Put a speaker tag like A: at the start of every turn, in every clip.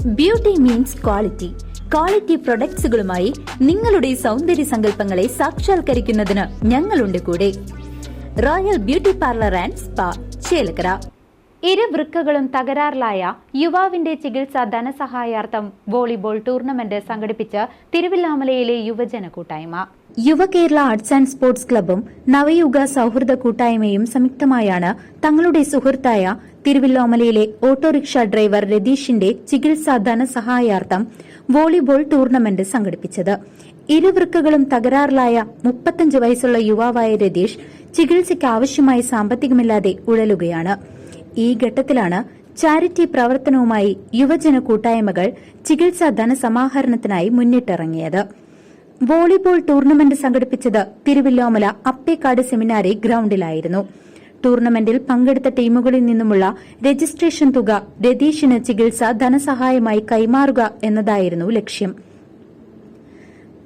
A: Beauty means quality. Quality പ്രൊഡക്ട്സുകളുമായി നിങ്ങളുടെ സൗന്ദര്യ സങ്കല്പങ്ങളെ സാക്ഷാത്കരിക്കുന്നതിന് ഞങ്ങളുണ്ട് കൂടെ. Royal beauty parlour and spa, Chelakkara. ഇരു വൃക്കകളും തകരാറിലായ യുവാവിന്റെ ചികിത്സാ ധനസഹായാർത്ഥം വോളിബോൾ ടൂർണമെന്റ് സംഘടിപ്പിച്ച് തിരുവില്ലാമലയിലെ യുവജന കൂട്ടായ്മ. യുവകേരള ആർട്സ് ആൻഡ് സ്പോർട്സ് ക്ലബ്ബും നവയുഗ സൗഹൃദ കൂട്ടായ്മയും സംയുക്തമായാണ് തങ്ങളുടെ സുഹൃത്തായ തിരുവില്ലോമലയിലെ ഓട്ടോറിക്ഷ ഡ്രൈവർ രതീഷിന്റെ ചികിത്സാ ധനസഹായാർത്ഥം വോളിബോൾ ടൂർണമെന്റ് സംഘടിപ്പിച്ചത്. ഇരുവൃക്കകളും തകരാറിലായ 35 വയസ്സുള്ള യുവാവായ രതീഷ് ചികിത്സയ്ക്ക് ആവശ്യമായ സാമ്പത്തികമില്ലാതെ ഉഴലുകയാണ്. ഈ ഘട്ടത്തിലാണ് ചാരിറ്റി പ്രവർത്തനവുമായി യുവജന കൂട്ടായ്മകൾ ചികിത്സാ ധനസമാഹരണത്തിനായി മുന്നിട്ടിറങ്ങിയത്. വോളിബോൾ ടൂർണമെന്റ് സംഘടിപ്പിച്ചത് തിരുവില്ലോമല അപ്പേക്കാട് സെമിനാരി ഗ്രൌണ്ടിലായിരുന്നു. ടൂർണമെന്റിൽ പങ്കെടുത്ത ടീമുകളിൽ നിന്നുമുള്ള രജിസ്ട്രേഷൻ തുക രതീഷിന് ചികിത്സാ ധനസഹായമായി കൈമാറുക എന്നതായിരുന്നു ലക്ഷ്യം.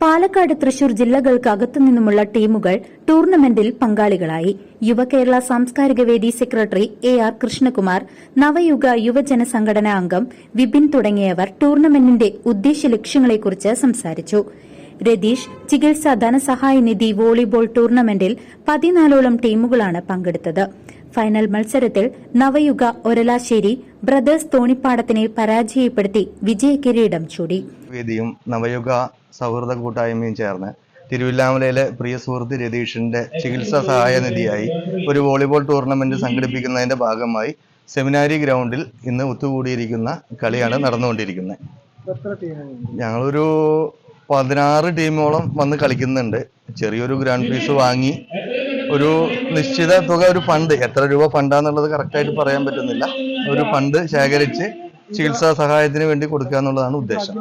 A: പാലക്കാട്, തൃശൂർ ജില്ലകൾക്ക് അകത്തുനിന്നുമുള്ള ടീമുകൾ ടൂർണമെന്റിൽ പങ്കാളികളായി. യുവകേരള സാംസ്കാരിക വേദി സെക്രട്ടറി AR കൃഷ്ണകുമാർ, നവയുഗ യുവജന സംഘടനാ അംഗം വിപിൻ തുടങ്ങിയവർ ടൂർണമെന്റിന്റെ ഉദ്ദേശ ലക്ഷ്യങ്ങളെക്കുറിച്ച് സംസാരിച്ചു. രതീഷ് ചികിത്സാ ധനസഹായ നിധി വോളിബോൾ ടൂർണമെന്റിൽ 14ഓളം ടീമുകളാണ് പങ്കെടുത്തത്. ഫൈനൽ മത്സരത്തിൽ നവയുഗ ഒരലാശ്ശേരി ബ്രദേഴ്സ് തോണിപ്പാടത്തിനെ പരാജയപ്പെടുത്തി വിജയകിരീടം ചൂടി.
B: വേദിയും നവയുഗ സൗഹൃദ കൂട്ടായ്മയും ചേർന്ന് തിരുവില്ലാമലയിലെ പ്രിയ സുഹൃത്ത് രതീഷിന്റെ ചികിത്സാ സഹായ നിധിയായി ഒരു വോളിബോൾ ടൂർണമെന്റ് സംഘടിപ്പിക്കുന്നതിന്റെ ഭാഗമായി സെമിനാരി ഗ്രൗണ്ടിൽ ഇന്ന് ഒത്തുകൂടിയിരിക്കുന്ന കളിയാണ് നടന്നുകൊണ്ടിരിക്കുന്നത്. ഞങ്ങളൊരു 16 ടീമോളം വന്ന് കളിക്കുന്നുണ്ട്. ചെറിയൊരു ഗ്രാൻഡ് ഫീസ് വാങ്ങി ഒരു നിശ്ചിത തുക, ഒരു ഫണ്ട്, എത്ര രൂപ ഫണ്ടാന്നുള്ളത് കറക്റ്റായിട്ട് പറയാൻ പറ്റുന്നില്ല, ഒരു ഫണ്ട് ശേഖരിച്ച് ചികിത്സാ സഹായത്തിന് വേണ്ടി കൊടുക്കുക എന്നുള്ളതാണ് ഉദ്ദേശം.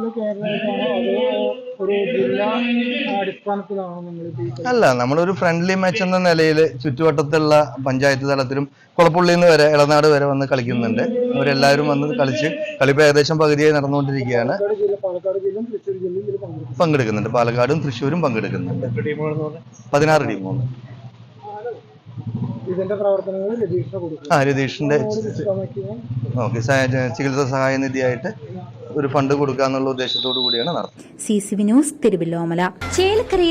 B: അല്ല, നമ്മളൊരു ഫ്രണ്ട്ലി മാച്ച് എന്ന നിലയിൽ ചുറ്റുവട്ടത്തുള്ള പഞ്ചായത്ത് തലത്തിലും കുളപ്പുള്ളിയിൽ നിന്ന് വരെ ഇളനാട് വരെ വന്ന് കളിക്കുന്നുണ്ട്. അവരെല്ലാവരും വന്ന് കളിച്ച് കളിപ്പ് ഏകദേശം പകുതിയായി നടന്നുകൊണ്ടിരിക്കുകയാണ്. പങ്കെടുക്കുന്നുണ്ട്, പാലക്കാടും തൃശ്ശൂരും പങ്കെടുക്കുന്നുണ്ട്. 16 ടീമുണ്ട്. രതീഷിന്റെ ചികിത്സാ സഹായ നിധിയായിട്ട് ഒരു ഫണ്ട് കൊടുക്കുക എന്നുള്ള ഉദ്ദേശത്തോടു കൂടിയാണ് നടത്തുന്നത്.
A: CCV news, Thiruvilwamala. ചേലക്കരയിൽ